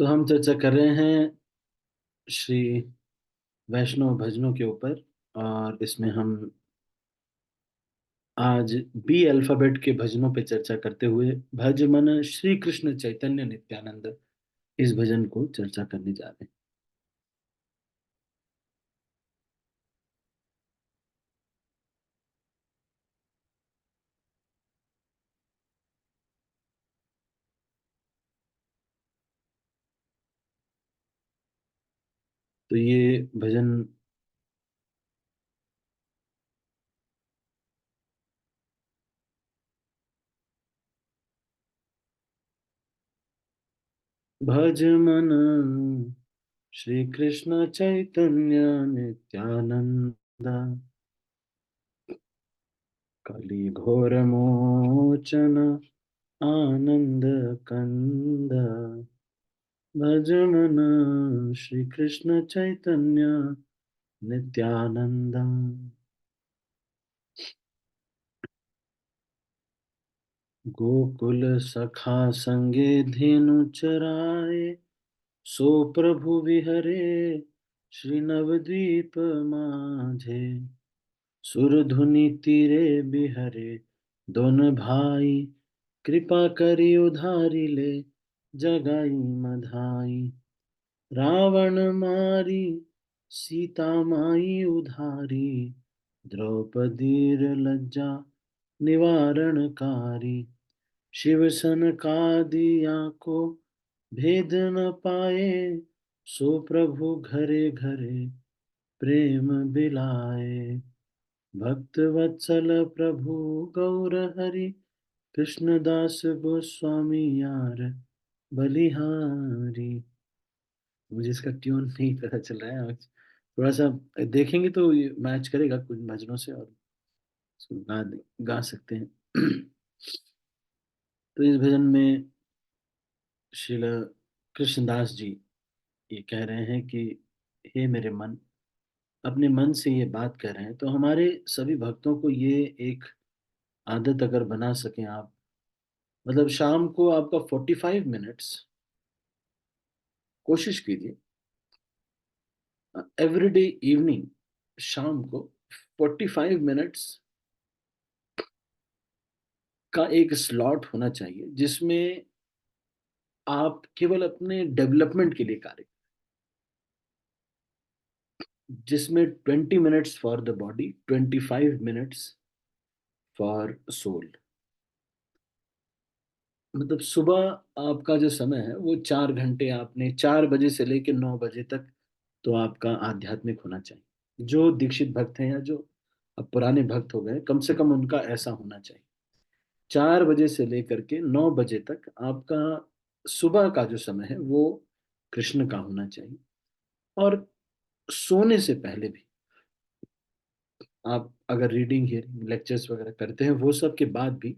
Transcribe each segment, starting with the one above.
तो हम चर्चा कर रहे हैं श्री वैष्णव भजनों के ऊपर। और इसमें हम आज बी अल्फाबेट के भजनों पे चर्चा करते हुए भज मन श्री कृष्ण चैतन्य नित्यानंद इस भजन को चर्चा करने जा रहे हैं। तो ये भजन भज मन श्री कृष्ण चैतन्य नित्यानंद कली घोर मोचन आनंद कंद भज मन श्री कृष्ण चैतन्य नित्यानंद। गोकुल सखा संगे धेनु चराए सो प्रभु विहरे श्री नवद्वीप माझे सुरधुनि तीरे बिहरे दोन भाई कृपा करी उधारी ले जगाई मधाई रावण मारी सीता माई उधारी द्रौपदी लज्जा निवारणकारी शिव सनकादिया को भेद न पाए सो प्रभु घरे घरे प्रेम बिलाए भक्त वत्सल प्रभु गौर हरि कृष्णदास गोस्वामी यार बलिहारी। मुझे इसका ट्यून नहीं पता चल रहा है आज। थोड़ा सा देखेंगे तो ये मैच करेगा कुछ भजनों से और इसको गा सकते हैं। तो इस भजन में श्रील कृष्णदास जी ये कह रहे हैं कि हे मेरे मन, अपने मन से ये बात कर रहे हैं। तो हमारे सभी भक्तों को ये एक आदत अगर बना सकें आप, मतलब शाम को आपका 45 मिनट्स कोशिश कीजिए, एवरीडे इवनिंग शाम को 45 मिनट्स का एक स्लॉट होना चाहिए जिसमें आप केवल अपने डेवलपमेंट के लिए कार्य, जिसमें 20 minutes for the body, 25 minutes for soul. मतलब सुबह आपका जो समय है वो 4 घंटे, आपने 4 बजे से लेकर 9 बजे तक तो आपका आध्यात्मिक होना चाहिए। जो दीक्षित भक्त हैं या जो अब पुराने भक्त हो गए, कम से कम उनका ऐसा होना चाहिए। 4 बजे से लेकर के 9 बजे तक आपका सुबह का जो समय है वो कृष्ण का होना चाहिए। और सोने से पहले भी आप अगर रीडिंग हियरिंग लेक्चर्स वगैरह करते हैं, वो सब के बाद भी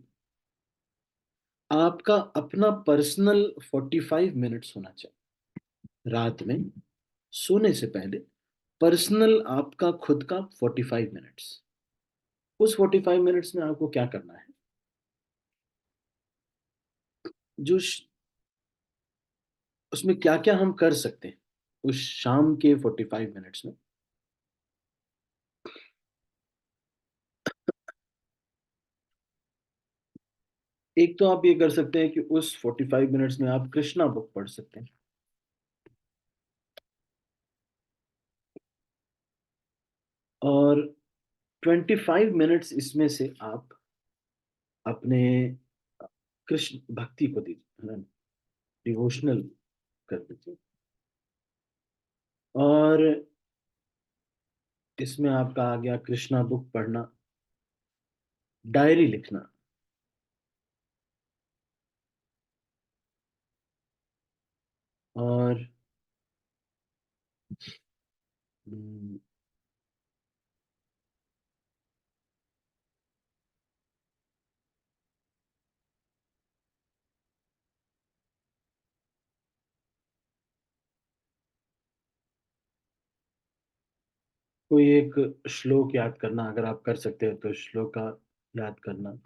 आपका अपना पर्सनल 45 मिनट्स होना चाहिए रात में सोने से पहले। पर्सनल आपका खुद का 45 मिनट्स। उस 45 मिनट्स में आपको क्या करना है, जो उसमें क्या क्या हम कर सकते हैं उस शाम के 45 मिनट्स में। एक तो आप ये कर सकते हैं कि उस 45 मिनट्स में आप कृष्णा बुक पढ़ सकते हैं। और 25 मिनट्स इसमें से आप अपने कृष्ण भक्ति को दीजिए, है ना, डिवोशनल कर दीजिए। और इसमें आपका आ गया कृष्णा बुक पढ़ना, डायरी लिखना। और हम्म, कोई एक श्लोक याद करना, अगर आप कर सकते हो तो श्लोक का याद करना,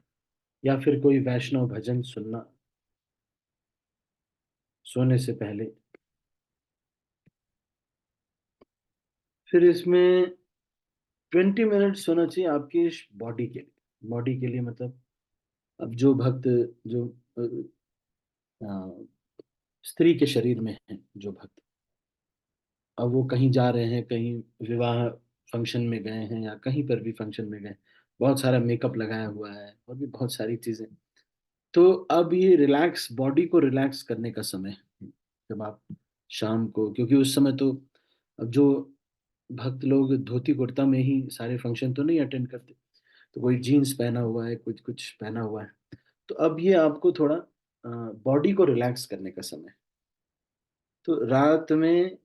या फिर कोई वैष्णव भजन सुनना सोने से पहले। फिर इसमें 20 मिनट होना चाहिए आपकी बॉडी के लिए। बॉडी के लिए मतलब, अब जो भक्त, जो अ, स्त्री के शरीर में है जो भक्त, अब वो कहीं जा रहे हैं, कहीं विवाह फंक्शन में गए हैं या कहीं पर भी फंक्शन में गए, बहुत सारा मेकअप लगाया हुआ है और भी बहुत सारी चीजें। तो अब ये रिलैक्स, बॉडी को रिलैक्स करने का समय है। जब आप शाम को, क्योंकि उस समय तो अब जो भक्त लोग धोती कुर्ता में ही सारे फंक्शन तो नहीं अटेंड करते, तो कोई जीन्स पहना हुआ है, कुछ कुछ पहना हुआ है। तो अब ये आपको थोड़ा बॉडी को रिलैक्स करने का समय है। तो रात में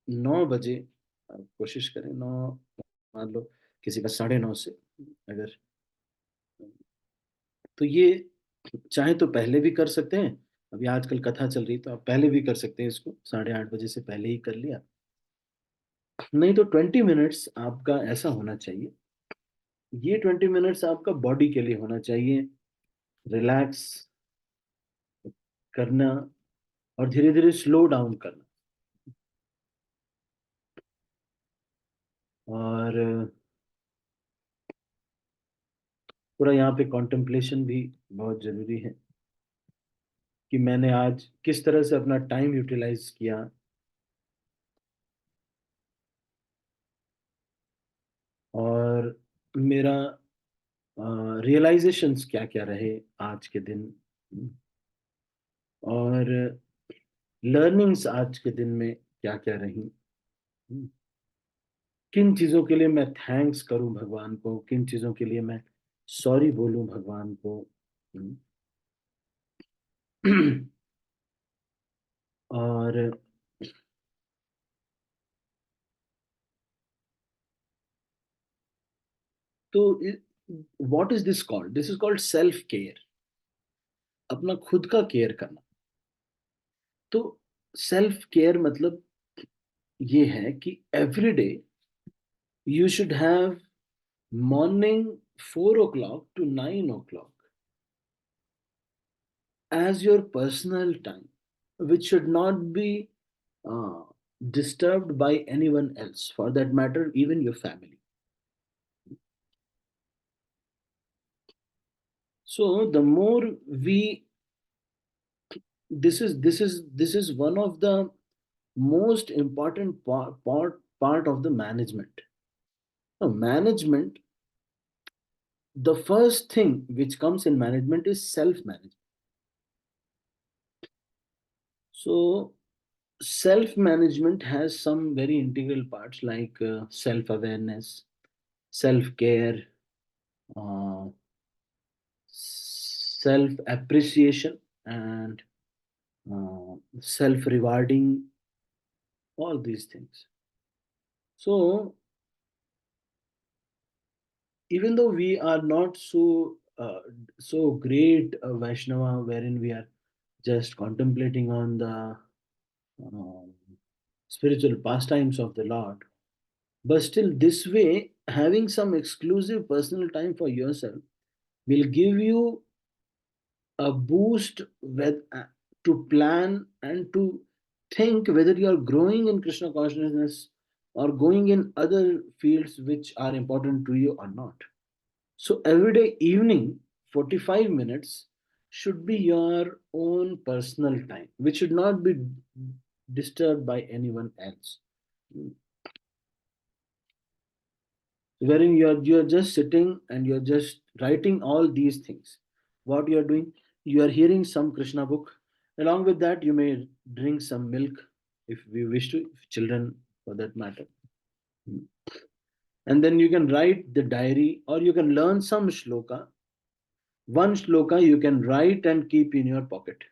9 बजे आप कोशिश करें, 9, मान लो किसी का 9:30 से, अगर, तो ये चाहे तो पहले भी कर सकते हैं। अभी आजकल कथा चल रही, तो आप पहले भी कर सकते हैं, इसको 8:30 बजे से पहले ही कर लिया। नहीं तो 20 मिनट्स आपका ऐसा होना चाहिए, ये 20 मिनट्स आपका बॉडी के लिए होना चाहिए, रिलैक्स करना और धीरे धीरे स्लो डाउन करना। और पूरा यहाँ पे कॉन्टेम्पलेशन भी बहुत जरूरी है, कि मैंने आज किस तरह से अपना टाइम यूटिलाइज किया, और मेरा रियलाइजेशंस क्या क्या रहे आज के दिन, और लर्निंग्स आज के दिन में क्या क्या रही, किन चीज़ों के लिए मैं थैंक्स करूं भगवान को, किन चीज़ों के लिए मैं सॉरी बोलूं भगवान को। और तो what is this called, this is called self care, अपना खुद का केयर करना। तो सेल्फ केयर मतलब ये है कि every day you should have morning 4 o'clock to 9 o'clock as your personal time, which should not be uh, disturbed by anyone else, for that matter, even your family. So the more we, this is one of the most important part of the management. Now, management, the first thing which comes in management is self management. So self management has some very integral parts like self awareness, self care, uh, self appreciation, and self rewarding, all these things. So even though we are not so great Vaishnava, wherein we are just contemplating on the um, spiritual pastimes of the Lord, but still, this way, having some exclusive personal time for yourself will give you a boost to plan and to think whether you are growing in Krishna consciousness or going in other fields which are important to you or not. So every day evening, 45 minutes should be your own personal time, which should not be disturbed by anyone else. Wherein you're just sitting and you're just writing all these things. What you're doing, you are hearing some Krishna book. Along with that, you may drink some milk if we wish to, if children for that matter. And then you can write the diary, or you can learn some shloka. One shloka you can write and keep in your pocket.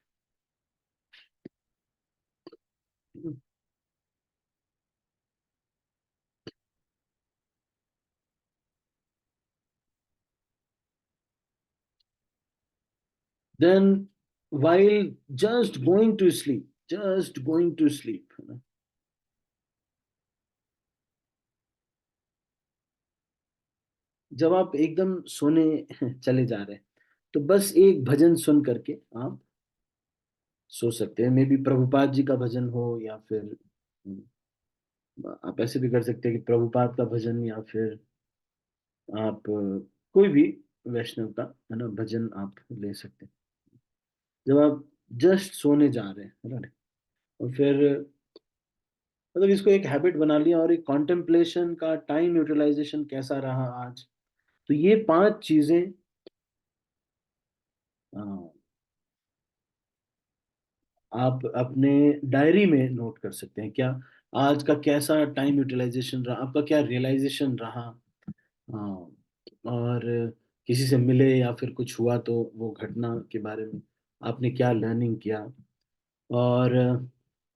Then while just going to sleep, जब आप एकदम सोने चले जा रहे हैं, तो बस एक भजन सुन करके आप सो सकते हैं। मे बी प्रभुपाद जी का भजन हो, या फिर आप ऐसे भी कर सकते हैं कि प्रभुपाद का भजन, या फिर आप कोई भी वैष्णव का, है ना, भजन आप ले सकते हैं जब आप जस्ट सोने जा रहे हैं, है ना। और फिर मतलब इसको एक हैबिट बना लिया, और एक कॉन्टेम्पलेशन का टाइम यूटिलाइजेशन कैसा रहा आज। तो ये 5 चीजें अ, आप अपने डायरी में नोट कर सकते हैं। क्या आज का कैसा टाइम यूटिलाइजेशन रहा, आपका क्या रियलाइजेशन रहा। हाँ, और किसी से मिले या फिर कुछ हुआ तो वो घटना के बारे में आपने क्या लर्निंग किया। और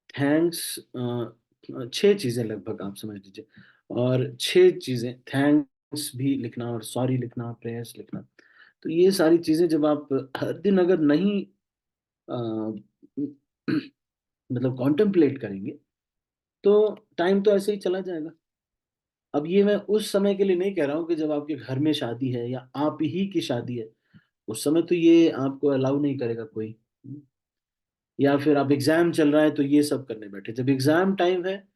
थैंक्स, 6 चीजें लगभग आप समझ लीजिए। और 6 चीजें, थैंक्स भी लिखना, और सॉरी लिखना, प्रेयर्स लिखना। तो ये सारी चीजें जब आप हर दिन अगर नहीं अ, मतलब कॉन्टेम्पलेट करेंगे, तो टाइम तो ऐसे ही चला जाएगा। अब ये मैं उस समय के लिए नहीं कह रहा हूँ कि जब आपके घर में शादी है या आप ही की शादी है, उस समय तो ये आपको अलाउ नहीं करेगा कोई। या फिर आप एग्जाम चल रहा है तो ये सब करने बैठे, जब एग्जाम टाइम है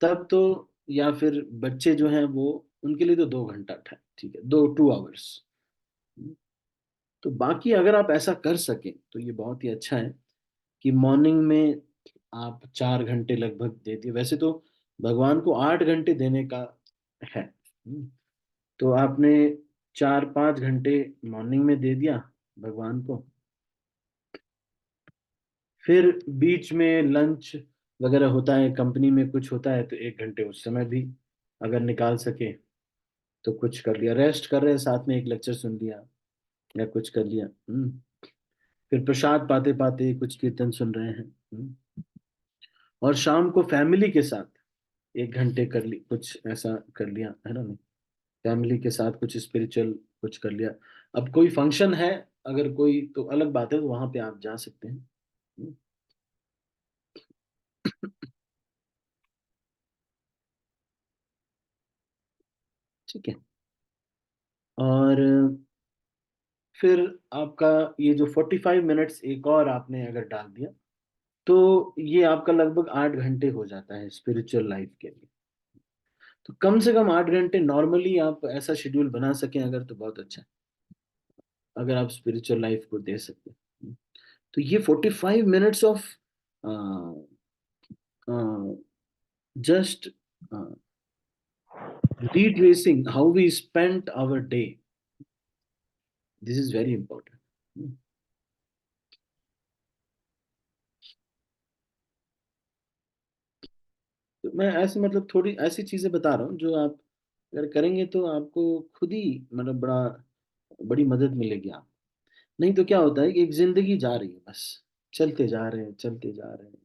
तब तो, या फिर बच्चे जो हैं वो, उनके लिए तो 2 घंटा था, ठीक है, 2 2 आवर्स। तो बाकी अगर आप ऐसा कर सकें तो ये बहुत ही अच्छा है कि मॉर्निंग में आप 4 घंटे लगभग दे दिए। वैसे तो भगवान को 8 घंटे देने का है। तो आपने 4 5 घंटे मॉर्निंग में दे दिया भगवान को। फिर बीच में लंच वगैरह होता है, कंपनी में कुछ होता है, तो 1 घंटे उस समय भी अगर निकाल सके तो कुछ कर लिया। रेस्ट कर रहे हैं साथ में एक लेक्चर सुन लिया या कुछ कर लिया। फिर प्रसाद पाते पाते कुछ कीर्तन सुन रहे हैं। और शाम को फैमिली के साथ 1 घंटे कर ली, कुछ ऐसा कर लिया, है ना, नहीं, फैमिली के साथ कुछ स्पिरिचुअल कुछ कर लिया। अब कोई फंक्शन है अगर कोई, तो अलग बात है, तो वहां पे आप जा सकते हैं। हम्म, ठीक है। और फिर आपका ये जो 45 मिनट्स एक और आपने अगर डाल दिया, तो ये आपका लगभग 8 घंटे हो जाता है स्पिरिचुअल लाइफ के लिए। तो कम से कम 8 घंटे नॉर्मली आप ऐसा शेड्यूल बना सकें अगर, तो बहुत अच्छा है, अगर आप स्पिरिचुअल लाइफ को दे सकते हैं। तो ये 45 minutes of just retracing how we spent our day, this is very important. तो मैं ऐसे मतलब थोड़ी ऐसी चीजें बता रहा हूँ जो आप अगर करेंगे तो आपको खुद ही मतलब बड़ी मदद मिलेगी आप। नहीं तो क्या होता है कि एक जिंदगी जा रही है बस, चलते जा रहे हैं, चलते जा रहे हैं,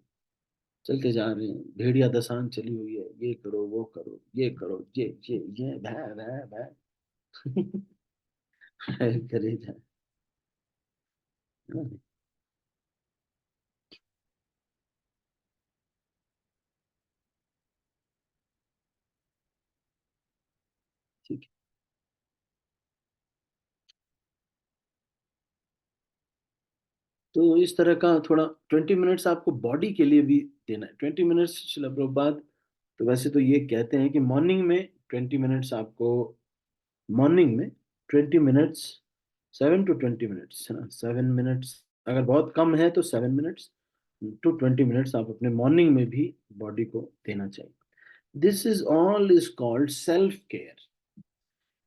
चलते जा रहे हैं, भेड़िया दसान चली हुई है, ये करो वो करो ये करो ये भै भै भै करे जाए। हाँ, ठीक है। तो इस तरह का थोड़ा 20 मिनट्स आपको बॉडी के लिए भी देना है। 20 मिनट्स शिला प्रभुपाद तो वैसे तो ये कहते हैं कि मॉर्निंग में 20 मिनट्स आपको, मॉर्निंग में 20 मिनट्स, 7 to 20 मिनट्स, है ना, 7 मिनट्स, अगर बहुत कम है तो 7 मिनट्स to 20 मिनट्स आप अपने मॉर्निंग में भी बॉडी को देना चाहिए। This is all is called self care.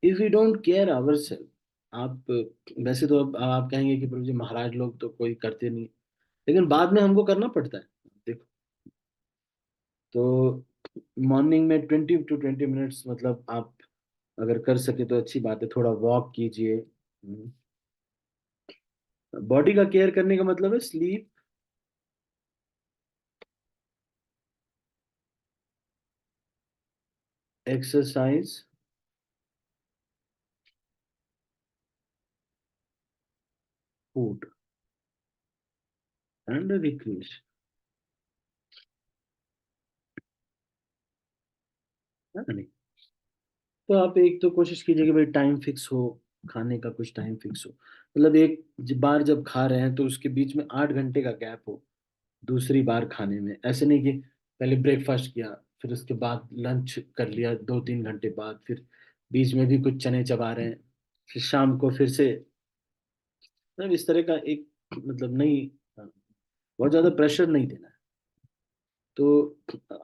If you don't care our self, आप, वैसे तो अब आप कहेंगे कि प्रभु जी महाराज लोग तो कोई करते नहीं, लेकिन बाद में हमको करना पड़ता है। देखो, तो मॉर्निंग में 20 to 20 मिनट्स मतलब आप अगर कर सके तो अच्छी बात है, थोड़ा वॉक कीजिए। बॉडी का केयर करने का मतलब है sleep, exercise, food and recreation, है ना नहीं। तो आप एक तो कोशिश कीजिए कि भाई टाइम फिक्स हो, खाने का कुछ टाइम फिक्स हो, मतलब एक बार जब खा रहे हैं तो उसके बीच में 8 घंटे का गैप हो दूसरी बार खाने में। ऐसे नहीं कि पहले ब्रेकफास्ट किया, फिर उसके बाद लंच कर लिया 2-3 घंटे बाद, फिर बीच में भी कुछ चने चबा रहे हैं, फिर शाम को फिर से, मतलब इस तरह का एक, मतलब नहीं, बहुत ज्यादा प्रेशर नहीं देना है। तो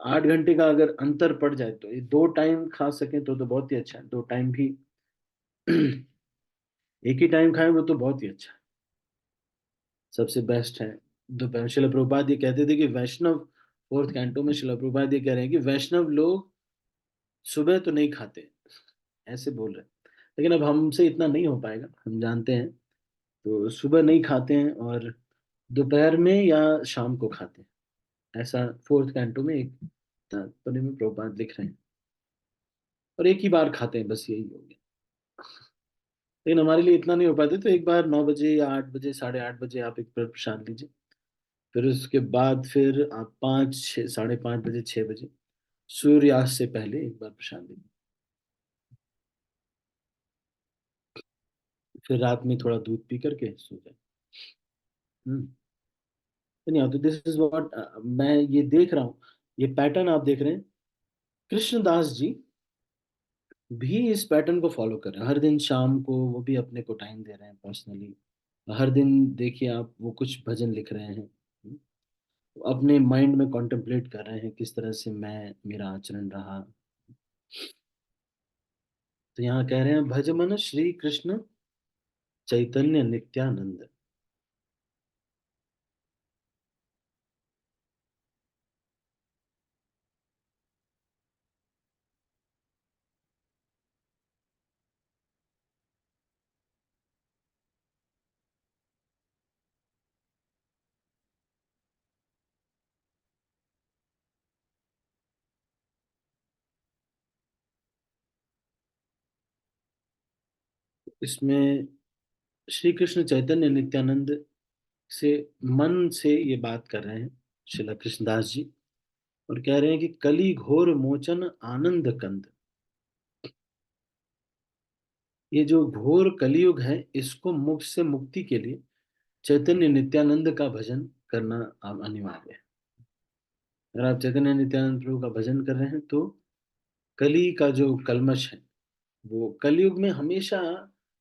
8 घंटे का अगर अंतर पड़ जाए तो ये 2 टाइम खा सकें तो बहुत ही अच्छा है। 2 टाइम भी एक ही टाइम खाएं वो तो बहुत ही अच्छा है, सबसे बेस्ट है। दोपहर, शिला प्रभुपाद ये कहते थे कि वैष्णव, फोर्थ कैंटो में शिला प्रभुपाद ये कह रहे हैं कि वैष्णव लोग सुबह तो नहीं खाते, ऐसे बोल रहे हैं। लेकिन अब हमसे इतना नहीं हो पाएगा, हम जानते हैं। तो सुबह नहीं खाते हैं और दोपहर में या शाम को खाते हैं, ऐसा फोर्थ कैंटो में एक तात्पर्य में प्रभुपाद लिख रहे हैं। और एक ही बार खाते हैं, बस यही हो गया। लेकिन हमारे लिए इतना नहीं हो पाते, तो एक बार 9 बजे या 8 बजे, 8:30 बजे आप एक बार प्रसाद लीजिए। फिर उसके बाद फिर आप 5, 6, 5:30 बजे, 6 बजे सूर्यास्त से पहले एक बार प्रसाद लीजिए। फिर रात में थोड़ा दूध पी करके सो जाए। हम्म। तो नहीं, तो दिस इज व्हाट मैं ये देख रहा हूँ, ये पैटर्न आप देख रहे हैं। कृष्णदास जी भी इस पैटर्न को फॉलो कर रहे हैं, हर दिन शाम को वो भी अपने को टाइम दे रहे हैं पर्सनली। हर दिन देखिए आप, वो कुछ भजन लिख रहे हैं, अपने माइंड में कॉन्टेम्पलेट कर रहे हैं किस तरह से मैं, मेरा आचरण रहा। तो यहाँ कह रहे हैं, भज मन श्री कृष्ण चैतन्य नित्यानंद। इसमें श्री कृष्ण चैतन्य नित्यानंद से, मन से ये बात कर रहे हैं श्रीला कृष्णदास जी। और कह रहे हैं कि कली घोर मोचन आनंद कंद, ये जो घोर कलयुग है इसको मोक्ष से मुक्ति के लिए चैतन्य नित्यानंद का भजन करना अनिवार्य है। अगर आप चैतन्य नित्यानंद प्रभु का भजन कर रहे हैं तो कली का जो कलमश है, वो कलयुग में हमेशा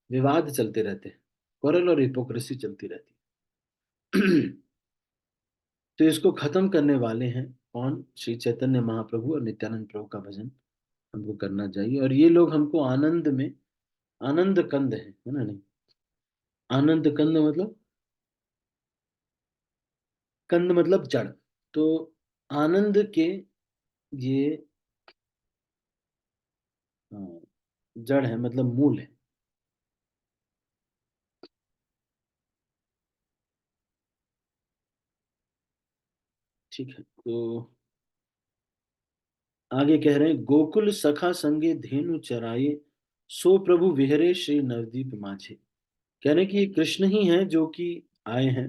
विवाद चलते रहते हैं, quarrel और हिपोक्रेसी चलती रहती है। तो इसको खत्म करने वाले हैं कौन? श्री चैतन्य महाप्रभु और नित्यानंद प्रभु का भजन हमको करना चाहिए। और ये लोग हमको आनंद में, आनंद कंद है ना? नहीं, आनंद कंद मतलब, कंद मतलब जड़। तो आनंद के ये अ, जड़ है, मतलब मूल है। ठीक है, तो आगे कह रहे हैं, गोकुल सखा संगे धेनु चराए, सो प्रभु विहरे श्री नवदीप माझे। कह रहे हैं कि ये कृष्ण ही हैं जो कि आए हैं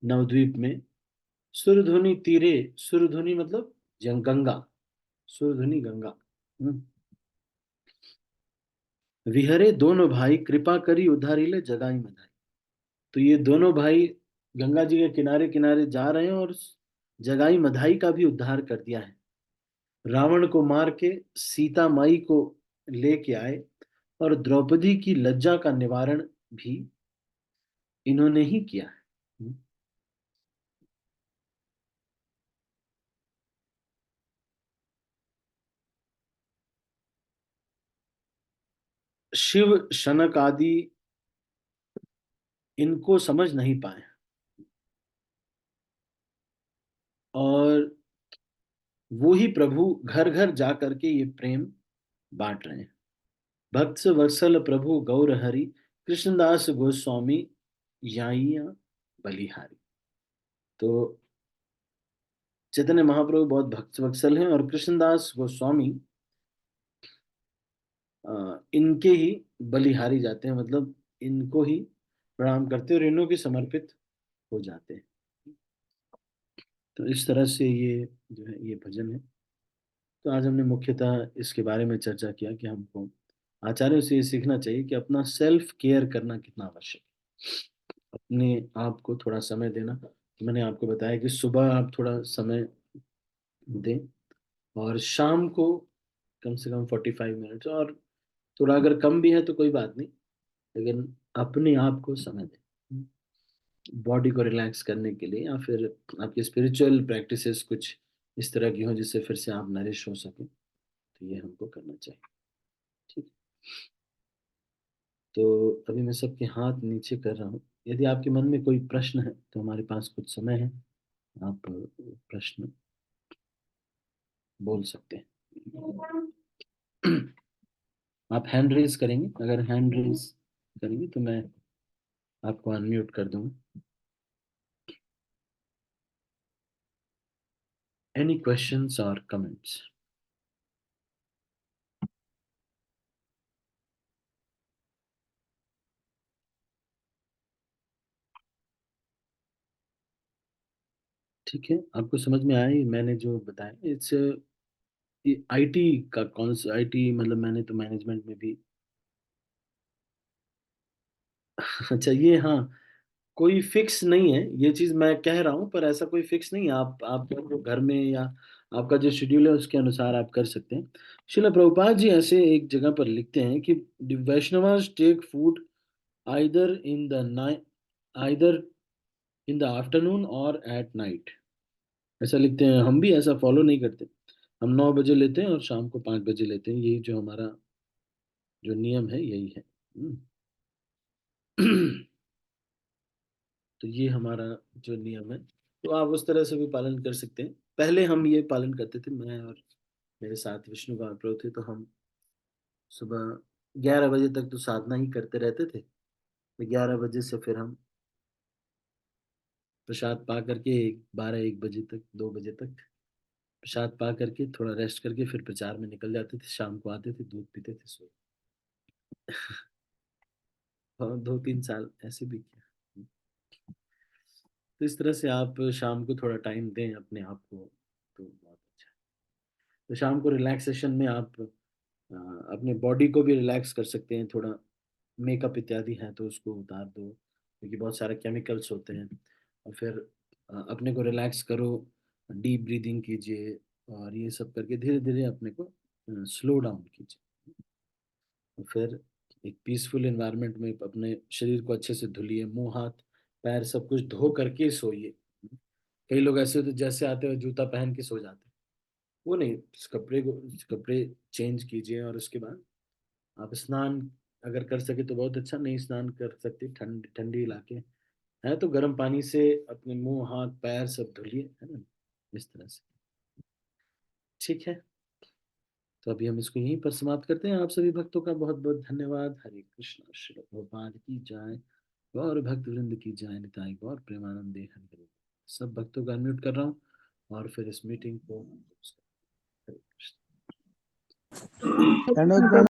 नवद्वीप में, सुरधुनी तीरे, सुरधुनी मतलब गंगा, सुरधुनी गंगा। हम्म। विहरे दोनों भाई कृपा करी उधारी ले जगाई मधाई। तो ये दोनों भाई गंगा जी के किनारे किनारे जा रहे हैं और जगाई मधाई का भी उद्धार कर दिया है। रावण को मार के सीता माई को लेके आए, और द्रौपदी की लज्जा का निवारण भी इन्होंने ही किया है। शिव शनक आदि इनको समझ नहीं पाए, और वो ही प्रभु घर घर जा करके ये प्रेम बांट रहे हैं। भक्त वत्सल प्रभु गौर हरि, कृष्णदास गोस्वामी याइया बलिहारी। तो चैतन्य महाप्रभु बहुत भक्त वत्सल हैं, और कृष्णदास गोस्वामी इनके ही बलिहारी जाते हैं, मतलब इनको ही प्रणाम करते हैं और इन्हों के समर्पित हो जाते हैं। तो इस तरह से ये जो है ये भजन है। तो आज हमने मुख्यतः इसके बारे में चर्चा किया कि हमको आचार्यों से ये सीखना चाहिए कि अपना सेल्फ केयर करना कितना आवश्यक है, अपने आप को थोड़ा समय देना। मैंने आपको बताया कि सुबह आप थोड़ा समय दें, और शाम को कम से कम 45 मिनट्स, और थोड़ा अगर कम भी है तो कोई बात नहीं, लेकिन अपने आप को समय दें बॉडी को रिलैक्स करने के लिए, या फिर आपकी स्पिरिचुअल प्रैक्टिसेस कुछ इस तरह की हो जिससे फिर से आप नरिश हो सकें, तो ये हमको करना चाहिए। ठीक। तो अभी मैं सबके हाथ नीचे कर रहा हूँ। यदि आपके मन में कोई प्रश्न है तो हमारे पास कुछ समय है, आप प्रश्न बोल सकते हैं। आप हैंड रेज करेंगे, अगर हैंड रेज करेंगे तो मैं आपको अनम्यूट कर दूंगा। एनी क्वेश्चंस और कमेंट्स? ठीक है, आपको समझ में आया ये मैंने जो बताया? इट्स आईटी का कौन सा आईटी, मतलब मैंने तो मैनेजमेंट में भी। अच्छा, ये हाँ, कोई फिक्स नहीं है ये चीज मैं कह रहा हूँ, पर ऐसा कोई फिक्स नहीं है। आप जो घर में या आपका जो शेड्यूल है उसके अनुसार आप कर सकते हैं। शिला प्रभुपाद जी ऐसे एक जगह पर लिखते हैं कि Vaishnavas take food either in the night, either in the afternoon और एट नाइट। ऐसा लिखते हैं, हम भी ऐसा फॉलो नहीं करते। हम 9 बजे लेते हैं और शाम को 5 बजे लेते हैं, यही जो हमारा जो नियम है यही है। तो ये हमारा जो नियम है, तो आप उस तरह से भी पालन कर सकते हैं। पहले हम ये पालन करते थे, मैं और मेरे साथ विष्णु कुमार प्रभु थे, तो हम सुबह 11 बजे तक तो साधना ही करते रहते थे। तो 11 बजे से फिर हम प्रसाद पा करके 12-1 बजे तक, 2 बजे तक प्रसाद पा करके थोड़ा रेस्ट करके फिर प्रचार में निकल जाते थे। शाम को आते थे, दूध पीते थे, सो। और 2-3 साल ऐसे भी किया। तो इस तरह से आप शाम को थोड़ा टाइम दें अपने आप को, तो बहुत अच्छा है। तो शाम को रिलैक्सेशन में आप अपने बॉडी को भी रिलैक्स कर सकते हैं थोड़ा। मेकअप इत्यादि है तो उसको उतार दो, क्योंकि बहुत सारे केमिकल्स होते हैं। और फिर अपने को रिलैक्स करो, डीप ब्रीदिंग कीजिए, और ये सब करके धीरे धीरे अपने को स्लो डाउन कीजिए। और फिर एक पीसफुल एनवायरनमेंट में अपने शरीर को अच्छे से धुलिए, मुंह हाथ पैर सब कुछ धो करके सोइए। कई लोग ऐसे होते हैं, जैसे आते हैं जूता पहन के सो जाते हैं। वो नहीं, कपड़े चेंज कीजिए, और उसके बाद आप स्नान अगर कर सके तो बहुत अच्छा, नहीं स्नान कर सकते, ठंड ठंडी इलाके है तो गर्म पानी से अपने मुंह हाथ पैर सब धुलिए, है ना, इस तरह से। ठीक है, तो अभी हम इसको यहीं पर समाप्त करते हैं। आप सभी भक्तों का बहुत बहुत धन्यवाद। हरे कृष्णा, श्री प्रभुपाद की जय। गौर भक्त वृंद की जय, निताई गौर प्रेमानंदे हरि हरि। सब भक्तों का अनम्यूट कर रहा हूँ, और फिर इस मीटिंग को हरे कृष्ण। प्रणव